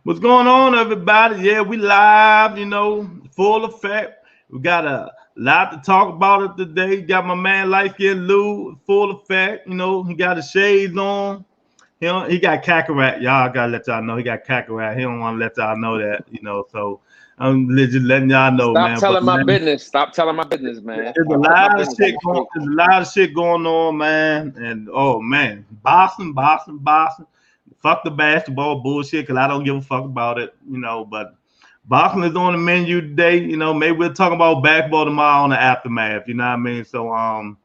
What's going on, everybody? Yeah, we live, full effect. We got a lot to talk about it today. Got my man Light Skin Lou, full effect. He got his shades on. He got cataract. Y'all gotta let y'all know he got cataract. He don't want to let y'all know that. So I'm just letting y'all know, Stop man. But telling my man, business. Stop telling my business, man. there's a Put my lot of business on shit the going. street. There's a lot of shit going on, man. And oh man, boxing. Fuck the basketball bullshit, cause I don't give a fuck about it. But boxing is on the menu today. Maybe we'll talk about basketball tomorrow on the aftermath. You know what I mean? So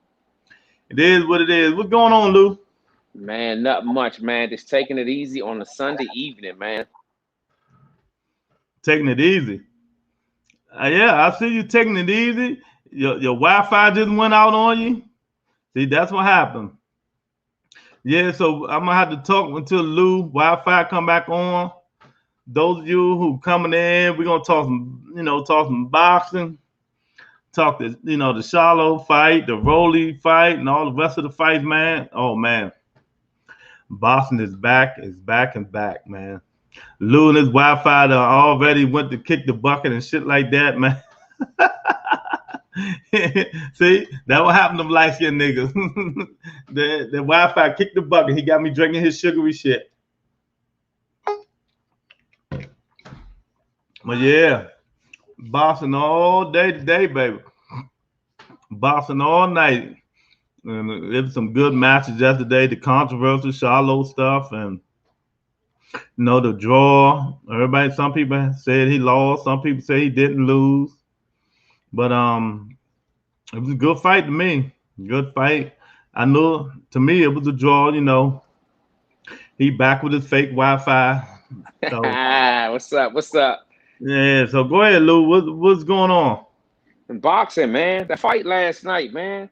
it is what it is. What's going on, Lou? Man, not much, man. Just taking it easy on a Sunday evening, man. Taking it easy. Yeah, I see you taking it easy. Your Wi-Fi just went out on you. See, that's what happened. Yeah, so I'm gonna have to talk until Lou Wi-Fi come back on. Those of you who coming in, we're gonna talk some boxing, talk the Charlo fight, the Rolly fight, and all the rest of the fights, man. Oh man, boxing is back and back, man. Lou and his Wi-Fi already went to kick the bucket and shit like that, man. See, that what happened to them light skinned niggas. the Wi-Fi kicked the bucket. He got me drinking his sugary shit. But yeah, boxing all day today, baby. Boxing all night. And it was some good matches yesterday. The controversial Charlo stuff and the draw. Everybody, some people said he lost. Some people say he didn't lose. But it was a good fight to me. Good fight. I know to me it was a draw. He back with his fake Wi-Fi. So What's up? What's up? yeah. So go ahead, Lou. What's going on? In boxing, man. The fight last night, man.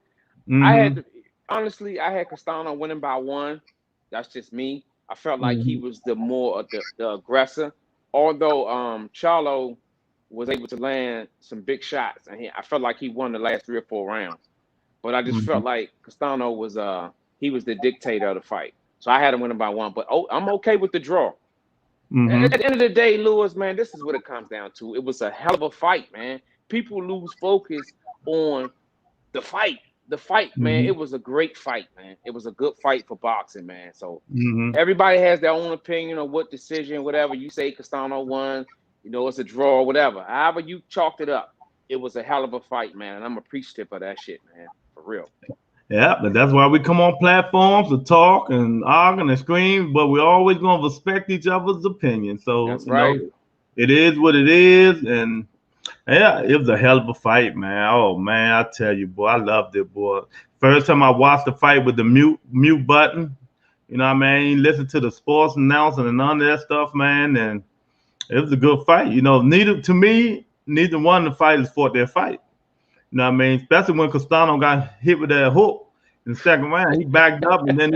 I Mm-hmm. had honestly, I had Castano winning by one. That's just me. I felt like he Mm-hmm. was the more of the aggressor. Although Charlo was able to land some big shots, and I felt like he won the last 3 or 4 rounds. But I just Mm-hmm. felt like Castano was he was the dictator of the fight. So I had him winning by one. But I'm okay with the draw. At Mm-hmm. the end of the day, Lewis, man, this is what it comes down to. It was a hell of a fight, man. People lose focus on the fight. The fight, man, Mm-hmm. it was a great fight, man. It was a good fight for boxing, man. So Mm-hmm. everybody has their own opinion on what decision, whatever. You say Castano won, it's a draw, whatever. However you chalked it up, it was a hell of a fight, man. And I'm appreciative of that shit, man. For real. Yeah, but that's why we come on platforms to talk and argue and scream, but we're always gonna respect each other's opinion. So, That's right. it is what it is, and yeah, it was a hell of a fight, man. Oh man, I tell you, boy, I loved it, boy. First time I watched the fight with the mute button, what I mean? Listen to the sports announcement and none of that stuff, man. And it was a good fight. Neither one of the fighters fought their fight. You know what I mean? Especially when Castano got hit with that hook in the second round. He backed up and then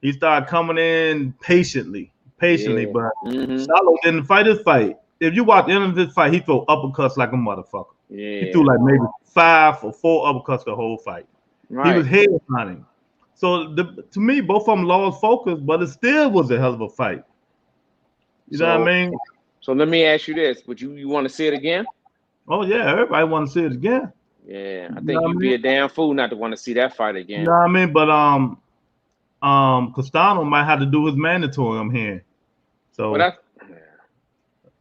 he started coming in patiently. Yeah. But Hmm. Charlo didn't fight his fight. If you watch the end of this fight, he threw uppercuts like a motherfucker. He threw Yeah. like maybe 5 or 4 uppercuts the whole fight. He was Right. head hunting. So to me, both of them lost focus, but it still was a hell of a fight. You know what I So mean? so let me ask you this. Would you want to see it again? Oh yeah, everybody want to see it again. Yeah. I You know think what I you'd mean? be a damn fool not to want to see that fight You know again. what I mean? But Castano might have to do his mandatory. I'm here. Well, So, that's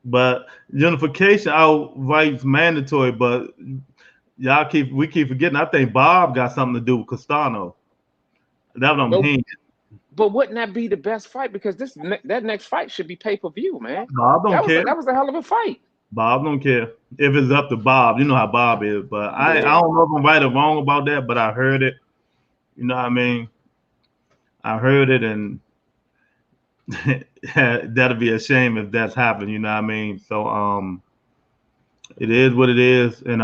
but unification outweighs mandatory. But we keep forgetting. I think Bob got something to do with Castano. That's what I'm but hearing. but wouldn't that be the best fight? Because that next fight should be pay-per-view, man. Bob don't That was care. that was a hell of a fight. Bob don't care if it's up to Bob. You know how Bob is. But I Yeah. don't know if I'm right or wrong about that. But I heard it. You know what I mean? I heard it, and that'll be a shame if that's happened. You know what I mean? So it is what it is, and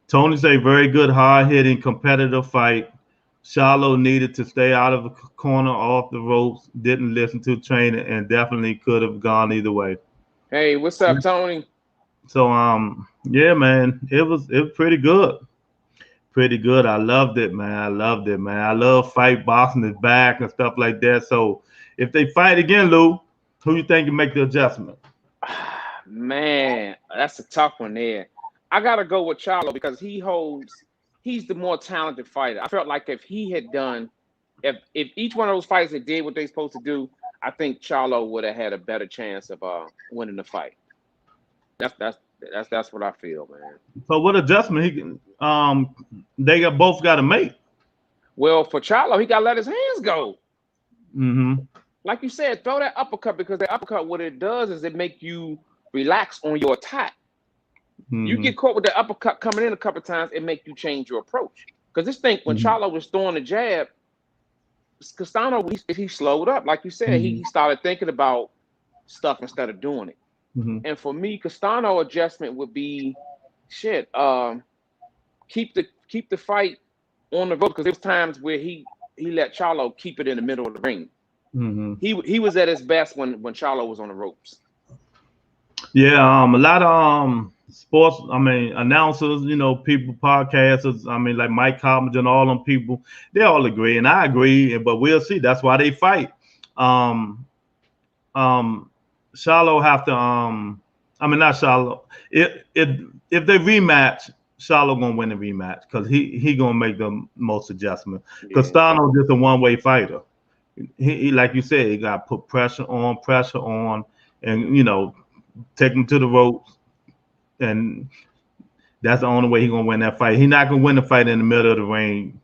Tony's a very good, hard hitting, competitive fight. Charlo needed to stay out of the corner, off the ropes, didn't listen to training, and definitely could have gone either way. Hey, what's up, Tony? So yeah, man, it was pretty good. Pretty good. I loved it, man. I loved it, man. I love fight boxing is back and stuff like that. So if they fight again, Lou, Who you think can make the adjustment? Man, that's a tough one there. I gotta go with Charlo because he's the more talented fighter. I felt like if he had done, if each one of those fighters had did what they're supposed to do, I think Charlo would have had a better chance of winning the fight. That's what I feel, man. So what adjustment he can they both got to make? Well, for Charlo, he got to let his hands go. Mm-hmm. Like you said, throw that uppercut because the uppercut, what it does is it make you relax on your attack. Mm-hmm. You get caught with the uppercut coming in a couple of times, it make you change your approach. Because this thing, when Charlo was throwing the jab, Castano, he slowed up. Like you said, he started thinking about stuff instead of doing it. And for me, Castano adjustment would be shit. Keep the fight on the road because there was times where he let Charlo keep it in the middle of the ring. He was at his best when Charlo was on the ropes. Yeah, a lot of sports, announcers, people, podcasters, like Mike Carpenter and all them people, they all agree, and I agree, but we'll see. That's why they fight. Charlo have to not Charlo. If they rematch, Charlo gonna win the rematch because he gonna make the most adjustment. Because Castano just a one-way fighter. He like you said, he got to put pressure on, and take him to the ropes, and that's the only way he's gonna win that fight. He's not gonna win the fight in the middle of the ring,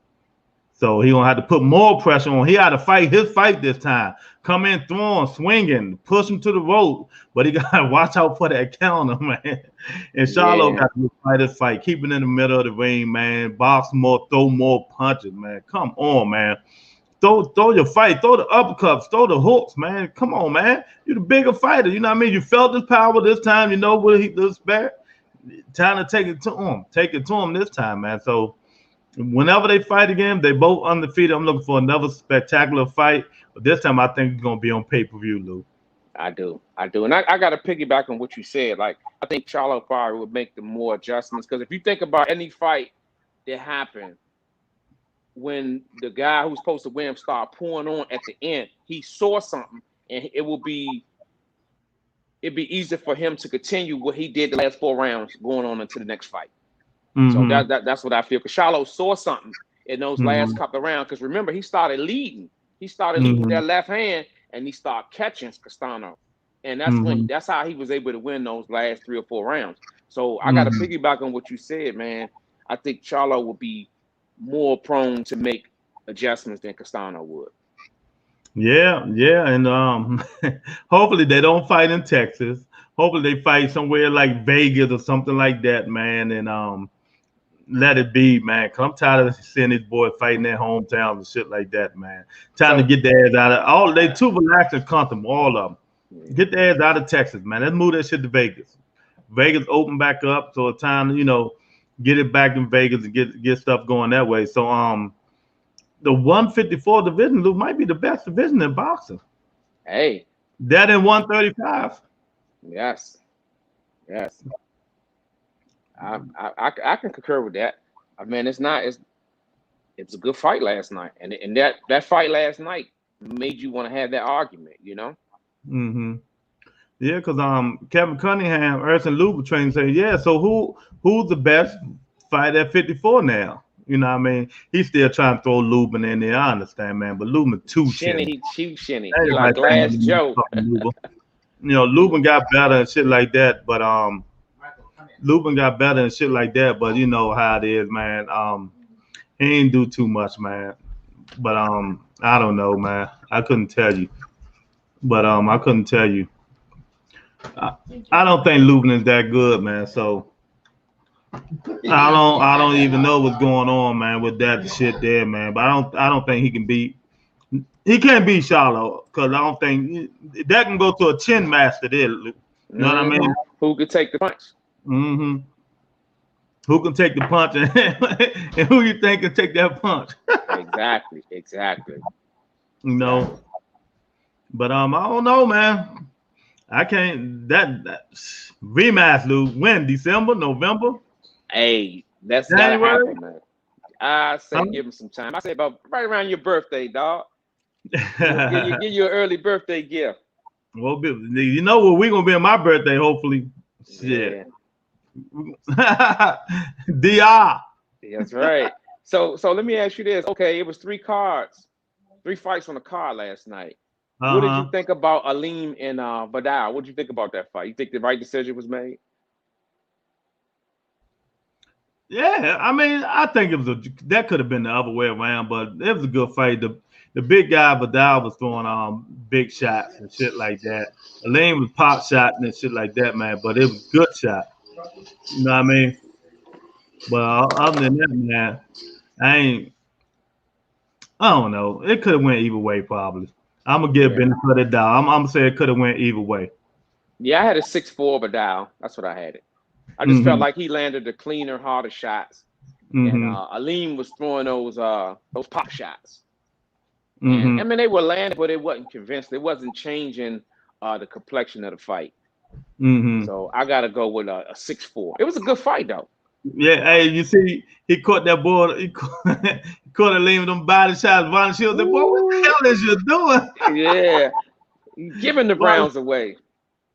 so he gonna have to put more pressure on. He had to fight his fight this time. Come in throwing, swinging, push him to the rope, but he gotta watch out for that counter, man. And Charlo got to fight his fight, keep it in the middle of the ring, man. Box more, throw more punches, man. Come on, man. Throw your fight, throw the uppercuts, throw the hooks, man. Come on, man. You're the bigger fighter. You know what I mean? You felt his power this time. You know what he does back. Time to take it to him. Take it to him this time, man. So whenever they fight again, they both undefeated. I'm looking for another spectacular fight. But this time I think it's gonna be on pay-per-view, Lou. I do. And I gotta piggyback on what you said. Like, I think Charlo Fire would make the more adjustments. Because if you think about any fight that happened, when the guy who's supposed to win start pouring on at the end, he saw something, and it'd be easier for him to continue what he did the last 4 rounds going on into the next fight. So that's what I feel. Because Charlo saw something in those last couple of rounds. Because remember, he started leading. He started leading with that left hand, and he started catching Castano. And that's how he was able to win those last 3 or 4 rounds. So I got to piggyback on what you said, man. I think Charlo will be more prone to make adjustments than Castano would. Yeah, and hopefully they don't fight in Texas. Hopefully they fight somewhere like Vegas or something like that, man. And let it be, man. Cause I'm tired of seeing these boys fighting their hometowns and shit like that, man. Time to get their ass out of all. They too relaxed and comfortable, all of them. Get their ass out of Texas, man. Let's move that shit to Vegas. Vegas open back up, so it's time to get it back in Vegas and get stuff going that way. So the 154 division, Lou, might be the best division in boxing. Hey. That in 135. Yes. I can concur with that. I mean, it's a good fight last night. And that fight last night made you want to have that argument, Yeah, because Kevin Cunningham, Erson Lubin trained say, yeah, so who's the best fighter at 54 now? You know what I mean? He's still trying to throw Lubin in there. I understand, man, but Lubin too shinny. He shinny. He like Glass Joe. Lubin got better and shit like that, but Lubin got better and shit like that, but you know how it is, man. He ain't do too much, man. But I don't know, man. I couldn't tell you. But I couldn't tell you. I don't think Lubin is that good, man. So I don't even know what's going on, man, with that shit there, man. But I don't think he can beat. He can't beat Charlo because I don't think that can go to a chin master there. You know what I mean? Who could take the punch? Who can take the punch and who you think can take that punch? Exactly. But I don't know, man. I can't that rematch, Lou. When? December, November? Hey, that's January, happen, man. I say give him some time. I say about right around your birthday, dog. Give you an early birthday gift. Well, you know what? We're gonna be on my birthday, hopefully. Shit. Yeah. DR. That's right. So let me ask you this. Okay, it was 3 fights on the card last night. What did you think about Aleem and Vidal? What did you think about that fight? You think the right decision was made? Yeah, I mean, I think that could have been the other way around, but it was a good fight. The big guy Vidal was throwing big shots and shit like that. Aleem was pop shotting and shit like that, man. But it was good shot. You know what I mean? But other than that, man, I don't know. It could have went either way, probably. I'm gonna give benefit of the doubt. I'm gonna say it could have went either way. Yeah, I had a 6-4 Vidal. That's what I had it. I just felt like he landed the cleaner, harder shots, and Aleem was throwing those pop shots. And, I mean, they were landing, but it wasn't convincing. It wasn't changing the complexion of the fight. So I gotta go with a 6-4. It was a good fight, though. Yeah, hey, you see, he caught that boy. He caught Aleem with them body shots. Ronnie Shields said, "Boy, what the hell is you doing?" Yeah, giving the rounds away.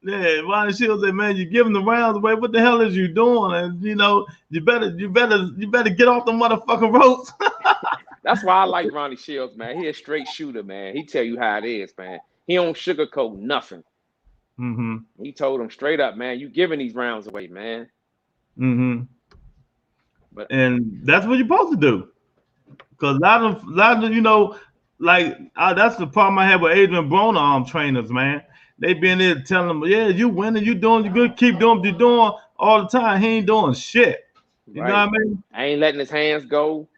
Yeah, Ronnie Shields said, "Man, you're giving the rounds away. What the hell is you doing?" And you know, you better get off the motherfucking ropes. That's why I like Ronnie Shields, man. He a straight shooter, man. He tell you how it is, man. He don't sugarcoat nothing. He told him straight up, man. You giving these rounds away, man. But and that's what you're supposed to do, because a lot of you know, like that's the problem I have with Adrian Broner trainers, man. They been there telling them, yeah, you winning, you doing, you good, keep doing what you're doing all the time. He ain't doing shit. You know what I mean? I ain't letting his hands go.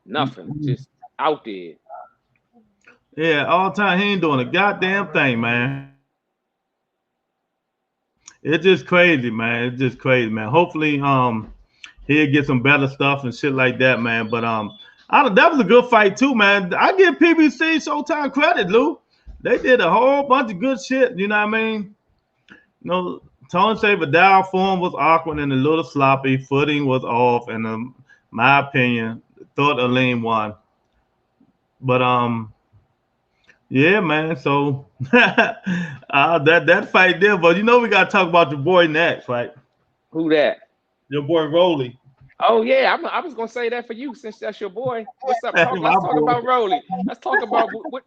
Nothing. Just out there. Yeah, all the time. He ain't doing a goddamn thing, man. It's just crazy, man. It's just crazy, man. Hopefully, he'll get some better stuff and shit like that, man. But that was a good fight too, man. I give PBC Showtime credit, Lou. They did a whole bunch of good shit. You know what I mean? You know, Tony said Vidal form was awkward and a little sloppy. Footing was off, and my opinion, thought Aleem won. But yeah, man. So that fight there, but you know we gotta talk about your boy next, right? Who that? Your boy Rolly. Oh yeah, I was gonna say that for you since that's your boy. What's up? Let's talk about Rolly. Let's talk about what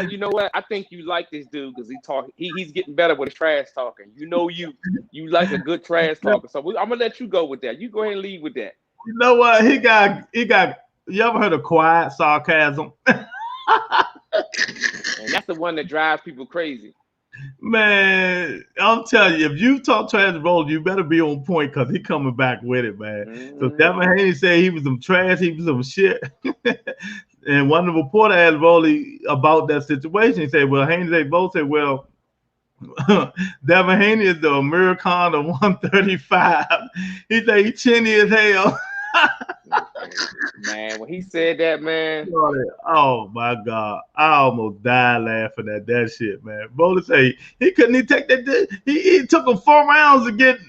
you know. What I think you like this dude because he's getting better with his trash talking. You know you like a good trash talker. So I'm gonna let you go with that. You go ahead and lead with that. You know what? He got. You ever heard of quiet sarcasm? And that's the one that drives people crazy. Man, I'm telling you, if you talk trash to Rolly, you better be on point because he coming back with it, man. So Devin Haney said he was some trash, he was some shit. And one of the reporter asked Rolly about that situation. He said, well, Haney, they both said, well, Devin Haney is the American of 135. He said he chinny as hell. Man, when he said that, man. Oh my God. I almost died laughing at that shit, man. Bowler say he couldn't even take that. He took him 4 rounds to get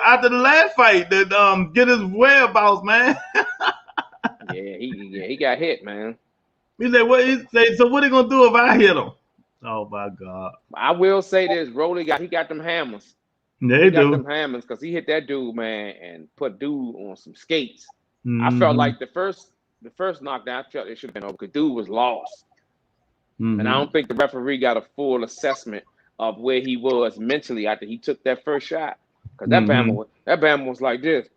after the last fight to get his whereabouts, man. Yeah, he got hit, man. He said, what he say, so what are they gonna do if I hit him? Oh my God. I will say this, Rolly got them hammers. They got them hammers because he hit that dude, man, and put dude on some skates. I felt like the first knockdown, I felt it should have been over because dude was lost. And I don't think the referee got a full assessment of where he was mentally after he took that first shot. Because that Bama was like this.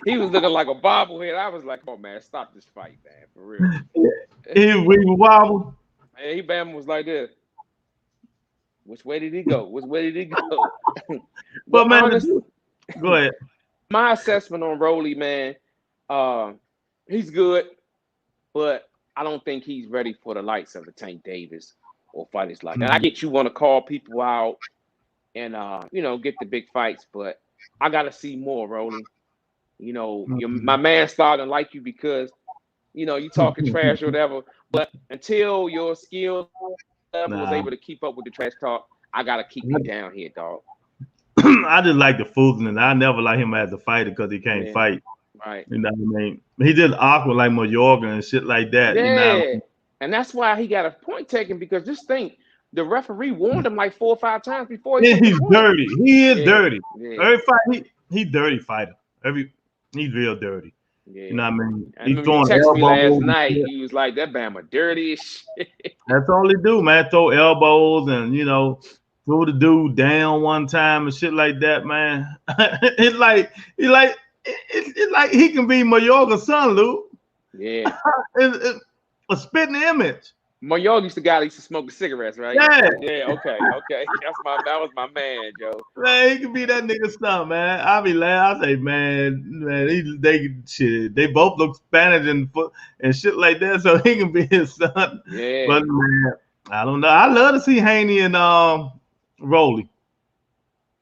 he was looking like a bobblehead. I was like, oh man, stop this fight, man, for real. He wobbled. And Bama was like this. Which way did he go? But man, honestly, go ahead. My assessment on Rolly, man, he's good, but I don't think he's ready for the likes of the Tank Davis or fighters like that. I get you want to call people out and get the big fights, but I gotta see more, Rolly. You know, my man starting to like you because you talking trash or whatever, but until your skill level was able to keep up with the trash talk, I gotta keep you down here, dog. I just like the foolishness. I never like him as a fighter because he can't fight. Right. You know what I mean? He just awkward like Mayorga and shit like that. Yeah. You know? And that's why he got a point taken, because just think, the referee warned him like 4 or 5 times before he Yeah, took the he's point. dirty. He is Yeah, dirty. yeah. Every fight, he dirty fighter. He's real dirty. Yeah. You know what I mean? I He's remember you throwing texted me last elbows. night. He was like, that Bama dirty as shit. That's all he do, man. Throw elbows and throw the dude down one time and shit like that, man. it's like he can be Mayorga's son, Lou. Yeah. It's a spitting image. Mayorga used to guy that used to smoke cigarettes, right? Yeah. Yeah, okay. That was my man, Joe. Man, he can be that nigga's son, man. I be laughing. I say, man, they both look Spanish and shit like that, so he can be his son. Yeah. But man, I don't know. I love to see Haney and Rolly.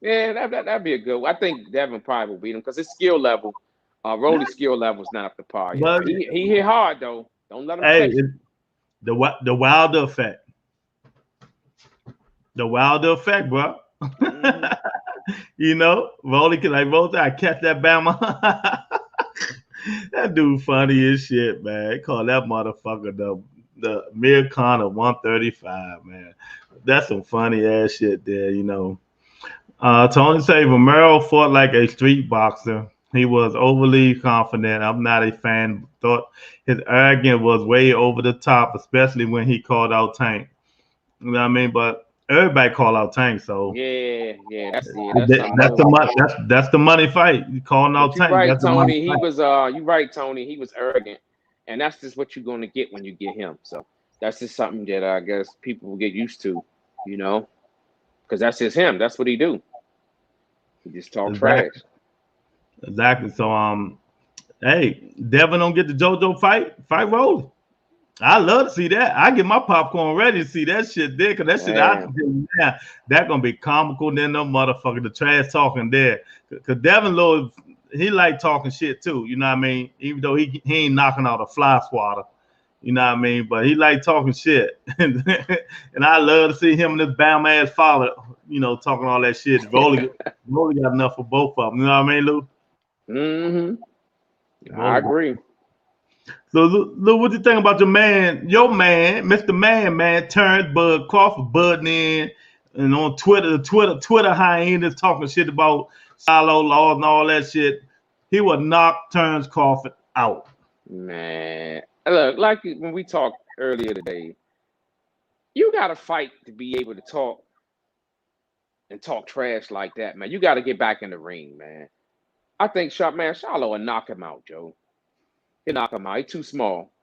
Yeah, that'd be a good one. I think Devin probably will beat him because his skill level, Rolly's skill level is not up to par yet. But He hit hard though. Don't let him hey, the Wilder effect. The Wilder effect, bro. Mm-hmm. Rolly can I catch that Bama. That dude funny as shit, man. They call that motherfucker the Mir Khan of 135, man. That's some funny ass shit there, Tony say Romero fought like a street boxer. He was overly confident. I'm not a fan. Thought his arrogance was way over the top, especially when he called out Tank. You know what I mean? But everybody call out Tank, so yeah. That's the money fight. You calling out Tank. Right, that's Tony. He was you right, Tony. He was arrogant, and that's just what you're gonna get when you get him. So that's just something that I guess people will get used to, because that's just him. That's what he do. He just talk trash. Exactly. So hey, Devin don't get the JoJo fight Rolly. I love to see that. I get my popcorn ready to see that shit there, because that shit that gonna be comical than no motherfucker. The trash talking there, because Devin Lloyd, he like talking shit too. You know what I mean? Even though he ain't knocking out a fly swatter, you know what I mean? But he like talking shit, and I love to see him and this Bama ass father, talking all that shit. Rolly got enough for both of them. You know what I mean, Lou? Mm-hmm. I agree. So, Lou, what you think about your man, Mr. Man, Terrence Bud Crawford budding in, and on Twitter hyenas talking shit about Shiloh laws and all that shit. He would knock Terrence Crawford out. Man, look, like when we talked earlier today, you got to fight to be able to talk and talk trash like that, man. You got to get back in the ring, man. I think Shiloh will knock him out, Joe. He'll knock him out. He's too small.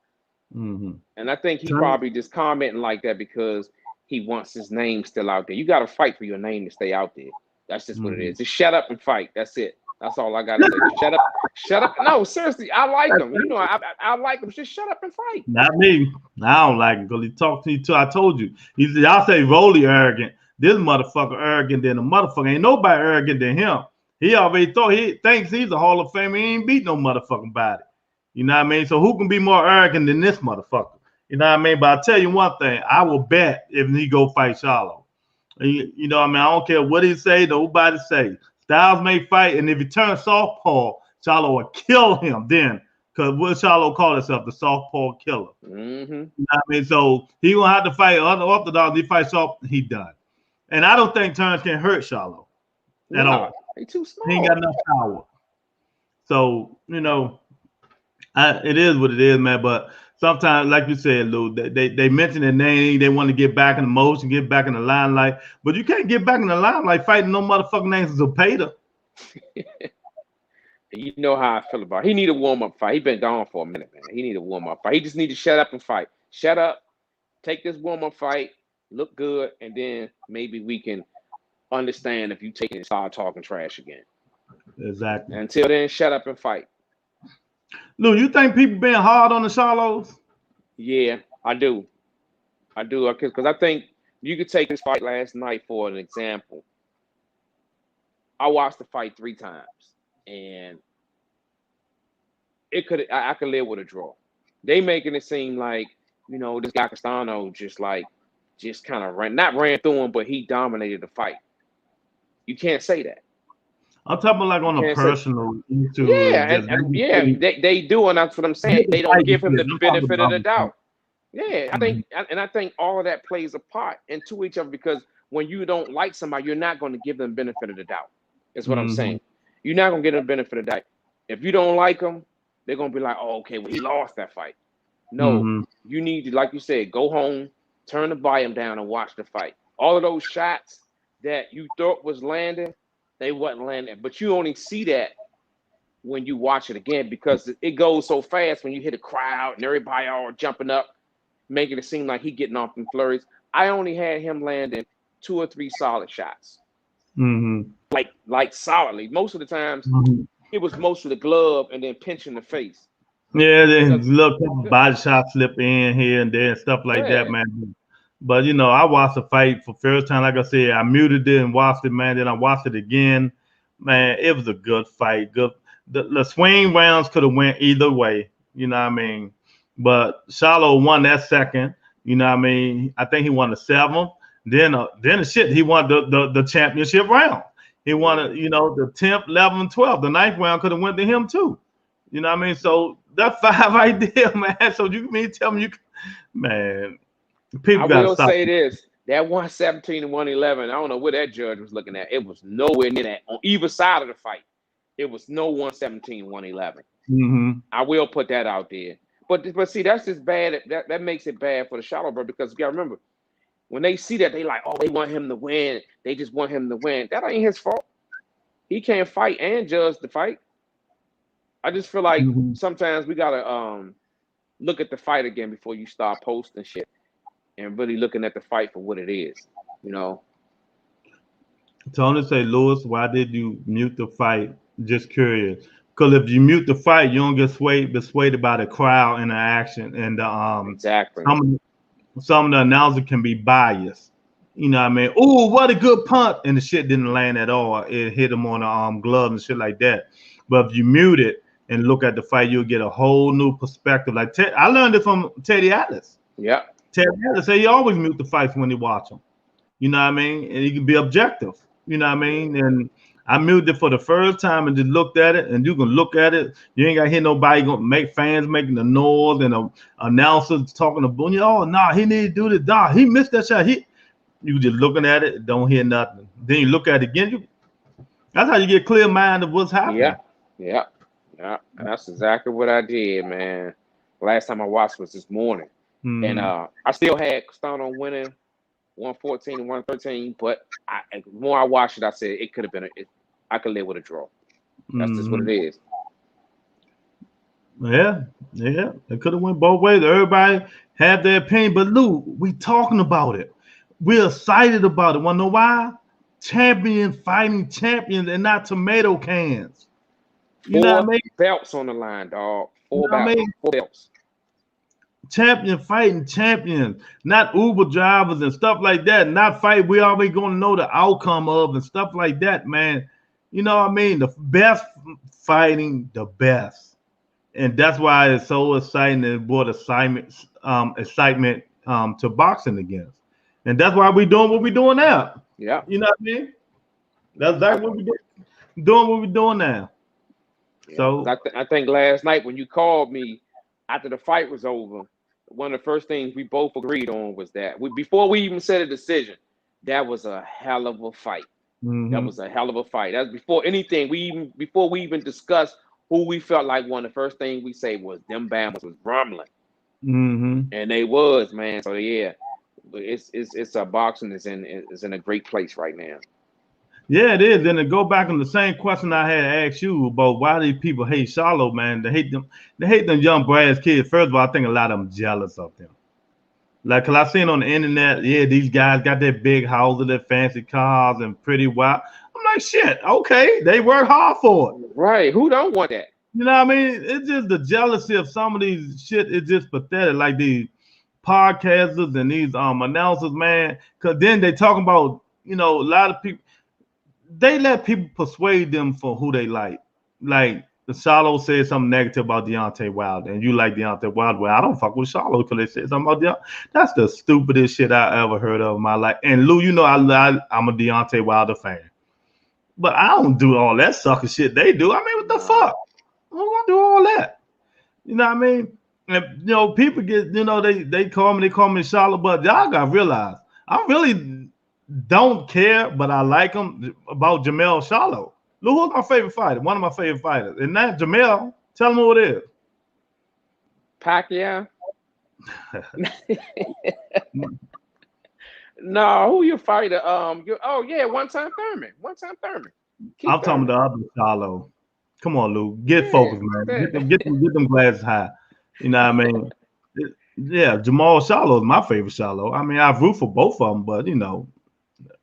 Mm-hmm. And I think he probably just commenting like that because he wants his name still out there. You got to fight for your name to stay out there. That's just what it is. Just shut up and fight. That's it. That's all I got to say. Shut up. No, seriously, I like him. I like him. Just shut up and fight. Not me. I don't like him because he talked to you too. I told you. Y'all say Rolly arrogant. This motherfucker arrogant than a motherfucker. Ain't nobody arrogant than him. He already thought he thinks he's a Hall of Famer. He ain't beat no motherfucking body. You know what I mean? So who can be more arrogant than this motherfucker? You know what I mean? But I'll tell you one thing. I will bet if he go fight Shiloh. You know what I mean? I don't care what he say, nobody say. Styles may fight, and if he turns softball, Shiloh will kill him then. Because what Shiloh call himself? The softball killer. Mm-hmm. You know what I mean? So he gonna have to fight orthodox. He fights soft, he done. And I don't think Terrence can hurt Shiloh at all. He's too small. He ain't got enough power. So, it is what it is, man. But sometimes, like you said, Lou, they mention their name. They want to get back in the motion, get back in the limelight. But you can't get back in the limelight fighting no motherfucking names as a Zepeda. You know how I feel about it. He need a warm-up fight. He been gone for a minute, man. He need a warm-up fight. He just need to shut up and fight. Shut up, take this warm-up fight, look good, and then maybe we can understand if you take it and start talking trash again. Exactly. Until then, shut up and fight. Lou, you think people being hard on the Shilohs? Yeah, I do. Because I think you could take this fight last night for an example. I watched the fight 3 times, and I could live with a draw. They making it seem like, this guy Castano just kind of ran through him, but he dominated the fight. You can't say that. I'm talking like on a personal YouTube. Yeah, and they do, and that's what I'm saying. They don't give him the benefit of the doubt. Yeah, I think all of that plays a part into each other, because when you don't like somebody, you're not going to give them benefit of the doubt. Is what I'm saying. You're not going to get them benefit of the doubt. If you don't like them, they're going to be like, oh, okay, well, he lost that fight. No, you need to, like you said, go home, turn the volume down, and watch the fight. All of those shots that you thought was landing, they wasn't landing. But you only see that when you watch it again, because it goes so fast when you hit a crowd and everybody all jumping up, making it seem like he getting off in flurries. I only had him landing 2 or 3 solid shots. Like solidly. Most of the times, it was most of the glove and then pinching the face. Yeah, then look, body shot slip in here and there and stuff like that, man. But you know, I watched the fight for first time. Like I said, I muted it and watched it, man. Then I watched it again. Man, it was a good fight. Good. The swing rounds could have went either way. You know what I mean? But Charlo won that second. You know what I mean? I think he won the 7th. Then the shit, he won the championship round. He won the 10th, 11th, 12th. The 9th round could have went to him too. You know what I mean? So that 5 right there, man. So you mean tell me man, people got to stop. I will say this: that 117 and 111. I don't know what that judge was looking at. It was nowhere near that on either side of the fight. It was no 117, 111. I will put that out there. But see, that's just bad. That makes it bad for the Charlo brother, because you gotta remember, when they see that, they like, oh, they want him to win. They just want him to win. That ain't his fault. He can't fight and judge the fight. I just feel like sometimes we gotta look at the fight again before you start posting shit, and really looking at the fight for what it is. You know. Tony say, Lewis, why did you mute the fight? Just curious. Because if you mute the fight, you don't get persuaded by the crowd interaction, and exactly. Some of the announcers can be biased. You know what I mean? Oh, what a good punt, and the shit didn't land at all. It hit him on the glove and shit like that. But if you mute it and look at the fight, you'll get a whole new perspective. Like I learned it from Teddy Atlas. Yeah, Teddy Atlas say he always mute the fights when he watch them. You know what I mean? And he can be objective. You know what I mean? And I muted it for the first time and just looked at it, and you can look at it. You ain't got to hear nobody gonna make fans making the noise and announcers talking to Boone. Oh, nah, he need to do this. Nah, he missed that shot. You just looking at it, don't hear nothing. Then you look at it again. That's how you get clear mind of what's happening. Yeah. And that's exactly what I did, man. Last time I watched was this morning, and I still had Castano winning 114 and 113, but the more I watched it, I said it could have been I could live with a draw. That's just what it is. Yeah, it could have went both ways. Everybody had their opinion, but Lou, we talking about it. We're excited about it. Want to know why? Champion fighting champions and not tomato cans. You know what I mean? Belts on the line, dog. Four belts. Champion fighting champions, not Uber drivers and stuff like that. Not fight we always going to know the outcome of and stuff like that, man. You know what I mean? The best fighting the best, and that's why it's so exciting and brought excitement to boxing again. And that's why we're doing what we're doing now. Yeah, you know what I mean? That's exactly what we're doing. What we're doing now. Yeah. So I think last night when you called me after the fight was over, one of the first things we both agreed on was that before we even said a decision, that was a hell of a fight. That was a hell of a fight. That's before anything. Before we even discussed who we felt like one. The first thing we say was them Bama's was rumbling, and they was, man. So yeah, it's a boxing is in a great place right now. Yeah, it is. And to go back on the same question I had asked you about why these people hate Charlo, man. They hate them young brass kids. First of all, I think a lot of them jealous of them. Like, cause I seen on the internet, yeah, these guys got their big houses, their fancy cars, and pretty wild. I'm like, shit, okay, they work hard for it. Right. Who don't want that? You know what I mean? It's just the jealousy of some of these shit is just pathetic. Like these podcasters and these announcers, man. Cause then they talking about, a lot of people. They let people persuade them for who they like. Like the Charlo said something negative about Deontay Wilder, and you like Deontay Wilder. Well, I don't fuck with Charlo because they said something about Deontay. That's the stupidest shit I ever heard of in my life. And Lou, I'm a Deontay Wilder fan, but I don't do all that sucker shit they do. I mean, what the fuck? I'm gonna do all that. You know what I mean? And people get, they call me Charlotte, but y'all gotta realize I really don't care, but I like him about Jamel Charlo. Look, who's my favorite fighter? One of my favorite fighters. And that Jamel, tell him who it is. Pacquiao. No, who you fighter? One-time Thurman. I'm talking about the other Charlo. Come on, Lou. Get focused, man. Get them glasses high. You know what I mean? Yeah, Jamal Charlo is my favorite Charlo. I mean, I root for both of them, but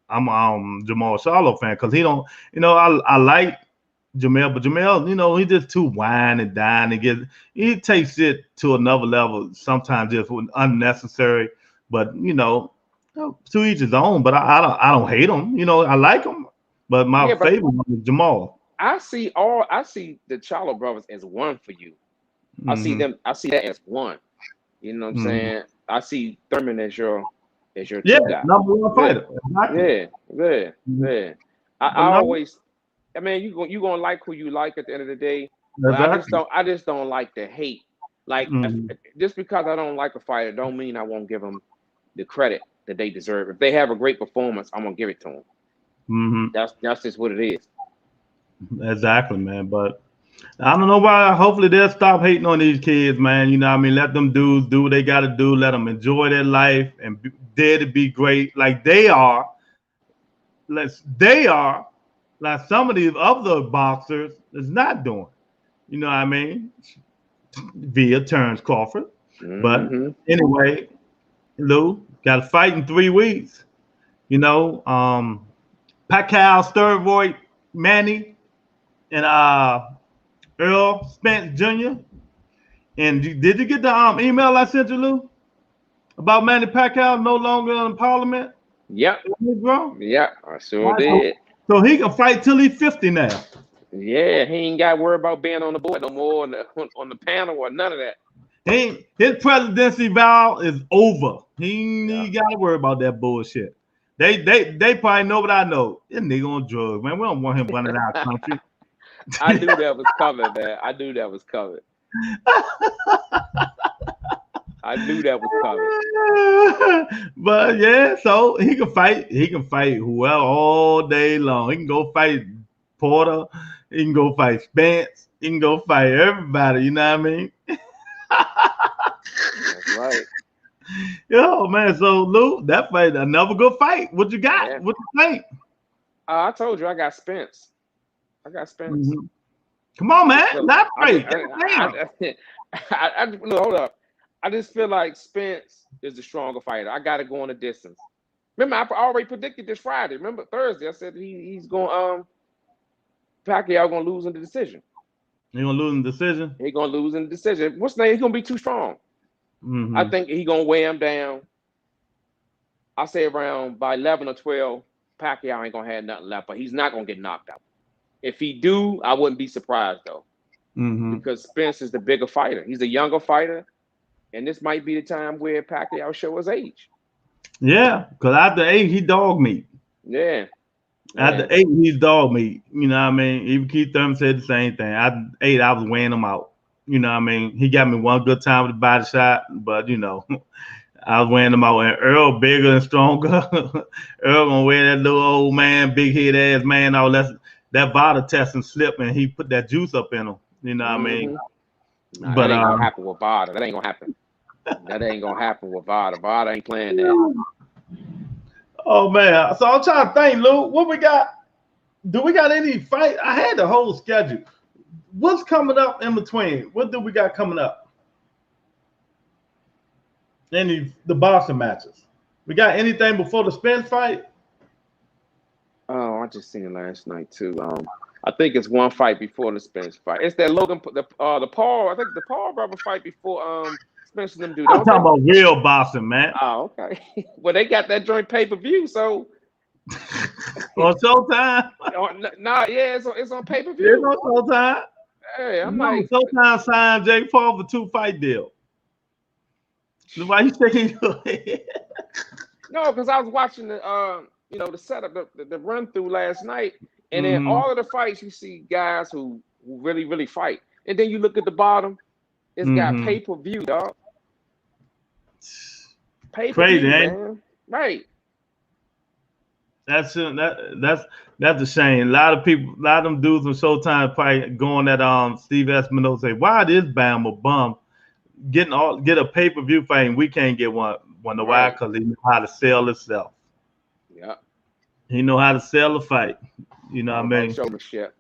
I'm Jamal Charlo fan because he don't. I like Jamel, but Jamel, he just too wine and dine and he takes it to another level. Sometimes just unnecessary, but to each his own. But I don't hate him. I like him. But my favorite one is Jamal. I see the Charlo brothers as one for you. I see that as one. You know what I'm saying? I see Thurman as your two guy. Number one fighter. Yeah. I mean, you gonna like who you like at the end of the day. Exactly. I just don't like the hate. Like just because I don't like a fighter, don't mean I won't give them the credit that they deserve. If they have a great performance, I'm gonna give it to them. That's just what it is. Exactly, man. But I don't know why. Hopefully they'll stop hating on these kids, man. You know what I mean? Let them do what they got to do. Let them enjoy their life and dare to be great like they are. They are like some of these other boxers is not doing. You know what I mean? Via Terrence Crawford. But anyway, Lou got to fight in 3 weeks. Pacquiao, Steroid Manny, and Earl Spence Jr. And did you get the email I sent you, Lou, about Manny Pacquiao no longer in Parliament? Yep. Yeah, I sure did. So he can fight till he's 50 now. Yeah, he ain't got to worry about being on the board no more, on the panel or none of that. His presidency vow is over. He ain't got to worry about that bullshit. They probably know what I know. This nigga on drugs, man. We don't want him running our country. I knew that was coming, man. I knew that was coming. But yeah, so he can fight. He can fight whoever all day long. He can go fight Porter. He can go fight Spence. He can go fight everybody. You know what I mean? That's right. Yo, man. So Lou, that fight, another good fight. What you got? Yeah. What you think? I told you I got Spence. Come on, man. Not right. No, hold up. I just feel like Spence is the stronger fighter. I got to go on the distance. Remember, I already predicted this Friday. Remember Thursday? I said he's going. Pacquiao gonna lose in the decision. He gonna lose in the decision. He gonna lose in the decision. What's the name? He's gonna be too strong. I think he gonna weigh him down. I say around by 11 or 12, Pacquiao ain't gonna have nothing left, but he's not gonna get knocked out. If he do, I wouldn't be surprised though, because Spence is the bigger fighter. He's a younger fighter, and this might be the time where Pacquiao show his age. Yeah, because after 8, he dog meat. Yeah. After 8, he's dog meat. You know what I mean? Even Keith Thurman said the same thing. After 8, I was weighing him out. You know what I mean? He got me one good time with the body shot, but I was weighing him out. And Earl bigger and stronger. Earl gonna wear that little old man, big head ass man. All that body test and slip, and he put that juice up in him. You know what I mean? Nah, but that ain't gonna happen with Vada. That ain't gonna happen. That ain't gonna happen with Vada. Vada ain't playing that. Oh man! So I'm trying to think, Lou. What we got? Do we got any fight? I had the whole schedule. What's coming up in between? What do we got coming up? The boxing matches. We got anything before the Spence fight? Oh, I just seen it last night too. I think it's one fight before the Spence fight. It's that Logan, the Paul. I think the Paul brother fight before Spence and them do. I'm talking about real boxing, man. Oh, okay. Well, they got that joint pay-per-view, so on Showtime. It's on pay-per-view. It's on Showtime. Hey, I'm like, Showtime signed Jake Paul for 2-fight deal. Why you shaking your head? No, because I was watching the the setup, the run through last night, and then all of the fights you see guys who really, really fight, and then you look at the bottom, It's got pay-per-view, dog. Pay-per-view, Crazy, man. Right. That's a shame. A lot of them dudes from Showtime probably going at Steve Espinosa say, why this Bama bum get a pay-per-view fight and we can't get one? Wonder why? Because he know how to sell itself. Yeah. He know how to sell a fight. You know what I mean? Showmanship.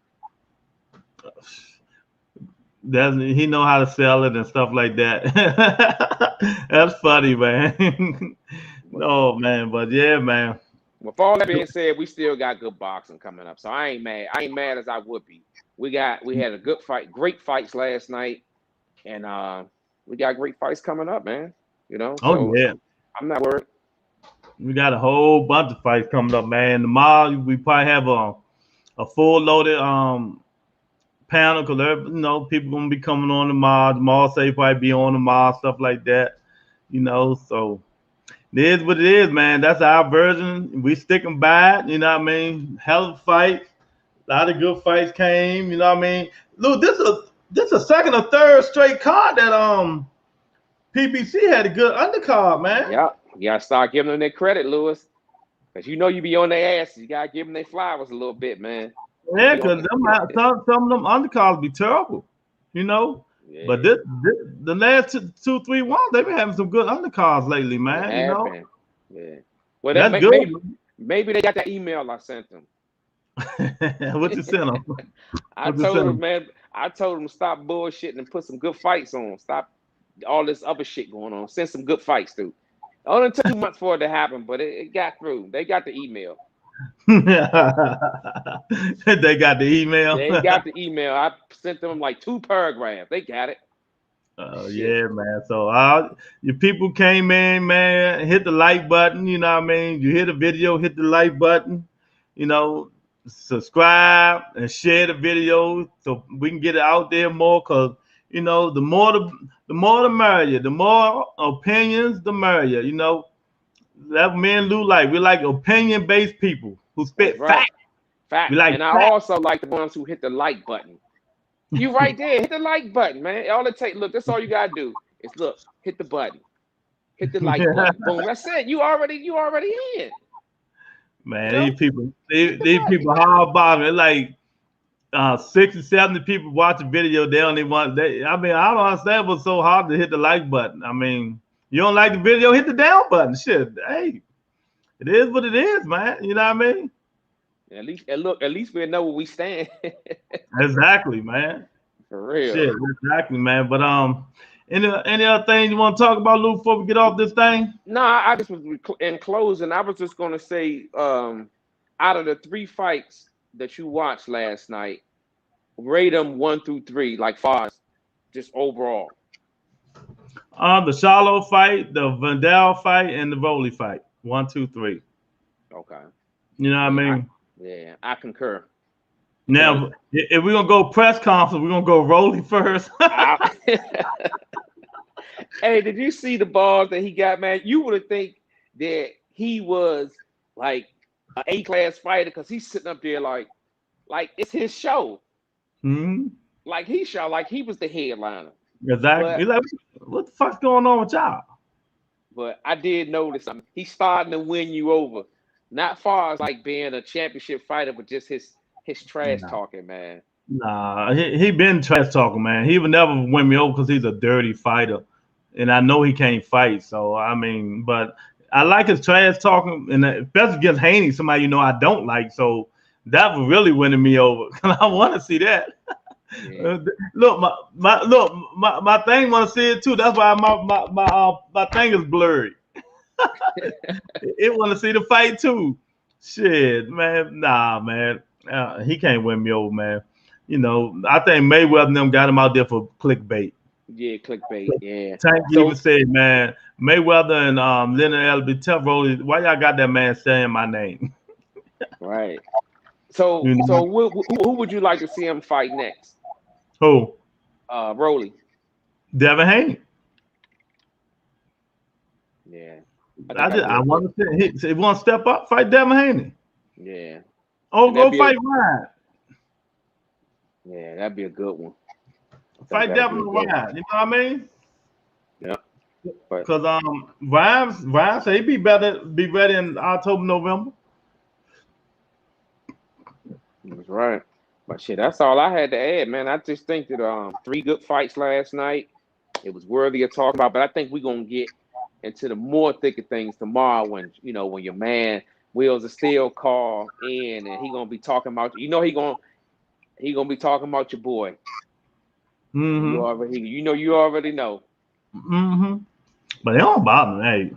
He know how to sell it and stuff like that. That's funny, man. No, man, but yeah, man. With all that being said, we still got good boxing coming up, so I ain't mad. I ain't mad as I would be. We had a good fight, great fights last night, and we got great fights coming up, man. You know. Oh yeah. I'm not worried. We got a whole bunch of fights coming up, man. Tomorrow we probably have a full loaded panel because people gonna be coming on tomorrow. Tomorrow say probably be on tomorrow, stuff like that. So it is what it is, man. That's our version. We sticking by it, you know what I mean? Hell of a fight. A lot of good fights came, you know what I mean? Look, this a second or third straight card that PBC had a good undercard, man. Yeah, you gotta start giving them their credit, Lewis. Because you be on their ass. You gotta give them their flowers a little bit, man. Yeah, because some of them undercards be terrible, Yeah. But the last two, 3 ones, they've been having some good undercards lately, man. Yeah. Well, that's good. Maybe they got that email I sent them. What you sent them? I told them stop bullshitting and put some good fights on. Stop all this other shit going on. Send some good fights through. It only took 2 months for it to happen, but it got through. They got the email. They got the email. They got the email. I sent them like 2 paragraphs. They got it. Oh yeah, man. So your people came in, man. Hit the like button. You know what I mean? You hit the video, hit the like button. Subscribe and share the video so we can get it out there more. Cause the more the merrier. The more opinions, the merrier. That me and Lou we like opinion-based people who spit facts. Fact. And I also like the ones who hit the like button. You right there, hit the like button, man. All it takes, look, that's all you gotta do is hit the button, hit the like button. Boom, that's it. You already in. Man, these people hard bombing. Like 60, 70 people watch the video. They only want. I don't understand what's so hard to hit the like button. I mean, you don't like the video, hit the down button. Shit, hey, it is what it is, man. You know what I mean? At least we know where we stand. Exactly, man. For real. Shit, exactly, man. But any other things you want to talk about, Lou, before we get off this thing? No, I just was in closing. I was just gonna say, out of the 3 fights that you watched last night, rate them 1 through 3, like far as just overall. The Charlo fight, the Vandal fight, and the Rolly fight. 1, 2, 3. Okay. You know what I mean? Yeah, I concur. Now, if we're gonna go press conference, we're gonna go Rolly first. Hey, did you see the balls that he got, man? You would have think that he was like an A-class fighter because he's sitting up there like it's his show. Mm-hmm. Like he was the headliner. Exactly. But, what the fuck's going on with y'all? But I did notice something. He's starting to win you over. Not far as like being a championship fighter, but just his trash talking, man. Nah, he been trash talking, man. He would never win me over because he's a dirty fighter, and I know he can't fight. So I mean, but I like his trash talking, and especially against Haney, somebody I don't like. So that was really winning me over. I want to see that. Yeah. Look, my thing want to see it too. That's why my thing is blurry. It want to see the fight too. Shit, man. Nah, man. He can't win me over, man. I think Mayweather and them got him out there for clickbait. Yeah, clickbait. Yeah. Tank even said, man, Mayweather and Leonard Elby, tell Rolly, why y'all got that man saying my name? Right. So who would you like to see him fight next? Who? Rolly. Devin Haney. Yeah. I want to see. He want to step up, fight Devin Haney. Yeah. Oh, go fight Ryan. Yeah, that'd be a good one. Fight Devin Ryan. You know what I mean? Yeah. Because Ryan said he'd be ready in October, November. That's right. But shit, that's all I had to add, man. I just think that 3 good fights last night. It was worthy of talking about, but I think we're gonna get into the more thick of things tomorrow when your man Wheels of Steel call in and he gonna be talking about he gonna be talking about your boy. Mm-hmm. You already know. Mm-hmm. But it don't bother me. Hey,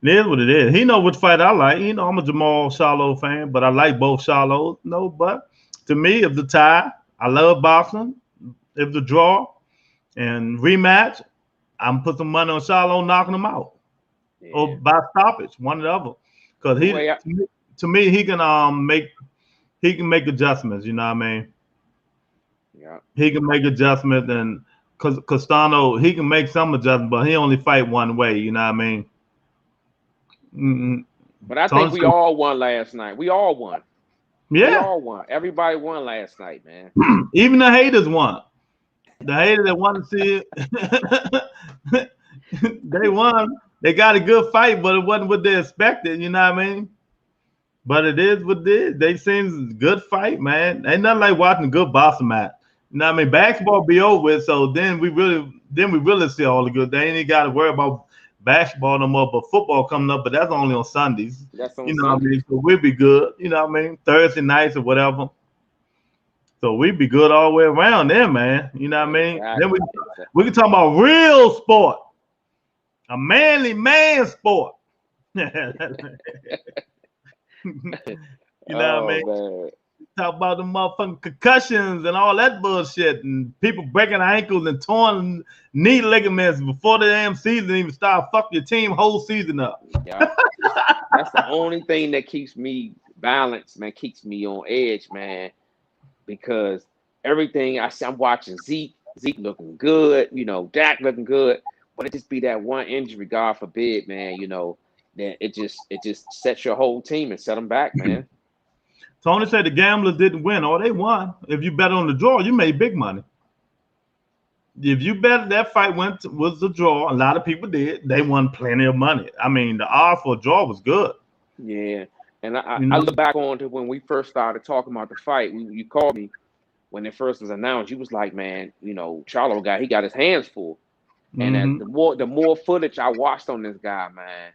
it is what it is. He know which fight I like. I'm a Jamal Charlo fan, but I like both Charlos. No, but to me, if the tie, I love boxing. If the draw and rematch, I'm put some money on Charlo knocking him out. Yeah. Or by stoppage, one or the other. Because to me, he can make adjustments. You know what I mean? Yeah. He can make adjustments, and because Castano, he can make some adjustments, but he only fight one way. You know what I mean? Mm-hmm. But I think we all won last night. We all won. Yeah. We all won. Everybody won last night, man. Even the haters won. The haters that want to see it, they won. They got a good fight, but it wasn't what they expected. You know what I mean? But it is what it is. They seen a good fight, man. Ain't nothing like watching a good boxing match. You know what I mean? Basketball be over with, so then we really see all the good. They ain't got to worry about basketball no more, but football coming up, but that's only on Sundays. That's on Sundays. What I mean? So we'll be good. You know what I mean? Thursday nights or whatever. So we be good all the way around there, man. You know what I mean? Exactly. Then we can talk about real sport, a manly man sport. You know what I mean? Man. Talk about the motherfucking concussions and all that bullshit, and people breaking ankles and torn knee ligaments before the damn season even start. Fuck your team whole season up. Yeah, that's the only thing that keeps me balanced, man. Keeps me on edge, man. Because everything I'm watching Zeke looking good, Dak looking good, but it just be that one injury, God forbid, man. That it just sets your whole team and set them back, man. Tony said the gamblers didn't win. Oh, they won. If you bet on the draw, you made big money. If you bet that fight was the draw, a lot of people did. They won plenty of money. I mean, the odds for a draw was good. Yeah, and I look back on to when we first started talking about the fight. You called me when it first was announced. You was like, man, Charlo he got his hands full. And as the more footage I watched on this guy, man,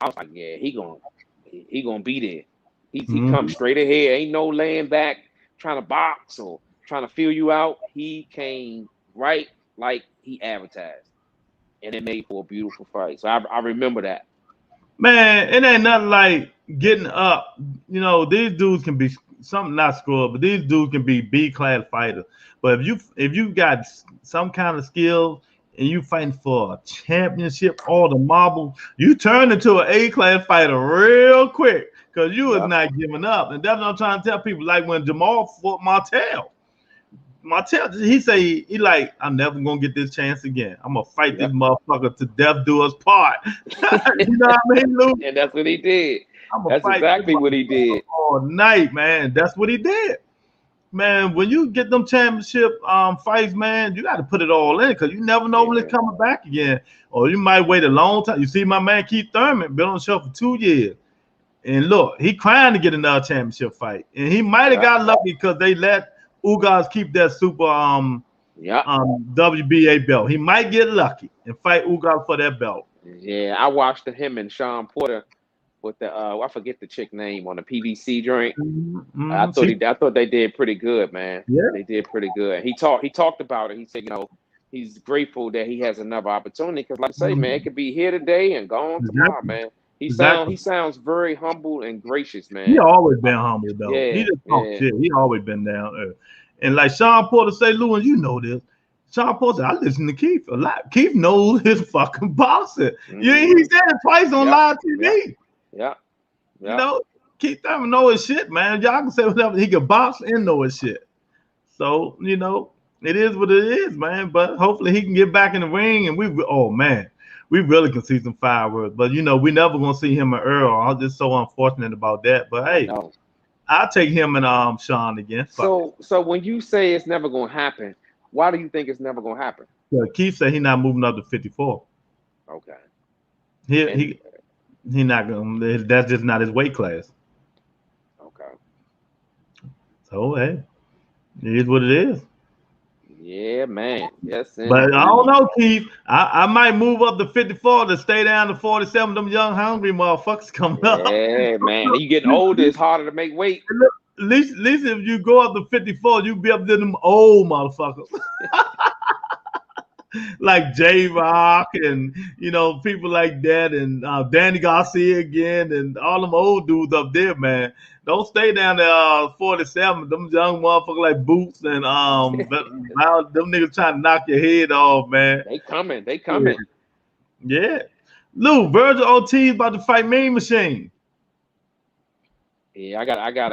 I was like, yeah, he gonna be there. He comes straight ahead. Ain't no laying back, trying to box or trying to feel you out. He came right like he advertised, and it made for a beautiful fight. So I remember that. Man, it ain't nothing like getting up. These dudes can be something not screwed, but these dudes can be B-class fighters. But if you got some kind of skill and you fighting for a championship or the marble, you turn into an A-class fighter real quick. Because you was not giving up. And that's what I'm trying to tell people. Like when Jamal fought Martel, he say, I'm never going to get this chance again. I'm going to fight this motherfucker to death do us part. You know what I mean, Lou? And that's what he did. That's exactly what he did. All night, man. That's what he did. Man, when you get them championship fights, man, you got to put it all in because you never know when it's coming back again. Or you might wait a long time. You see my man Keith Thurman been on the show for 2 years. And look, he crying to get another championship fight. And he might have got lucky because they let Ugas keep that super WBA belt. He might get lucky and fight Ugas for that belt. Yeah, I watched him and Sean Porter with the I forget the chick name on the PVC joint. I thought they did pretty good, man. Yeah, they did pretty good. He talked about it. He said, he's grateful that he has another opportunity because, like I say, man, it could be here today and gone tomorrow, man. He sounds very humble and gracious, man. He always been humble though. He just talk shit. He always been down there. And like Sean Porter say, Lou, and you know this. Sean Porter said, I listen to Keith a lot. Keith knows his fucking boxing. He said it twice on live TV. Yeah. Keith Thurman know his shit, man. Y'all can say whatever. He can box and know his shit. So, it is what it is, man. But hopefully he can get back in the ring and we really can see some fireworks. But, we never going to see him and Earl. I'm just so unfortunate about that. But, hey, I'll take him and Sean again. So when you say it's never going to happen, Why do you think it's never gonna happen? Keith said he's not moving up to 54. Okay. He not gonna. That's just not his weight class. Okay. So hey, it is what it is. Yeah, man. Yes, but I don't know, Keith. I might move up to 54 to stay down to 47. Them young hungry motherfuckers coming up. Yeah, man. You getting older, it's harder to make weight. At least if you go up to 54, you be up to them old motherfuckers. Like J-Rock and people like that, and Danny Garcia again, and all them old dudes up there, man. Don't stay down there 47. Them young motherfuckers like Boots and them niggas trying to knock your head off, man. They coming. Yeah. Lou, Virgil Ortiz about to fight Mean Machine. Yeah, I got.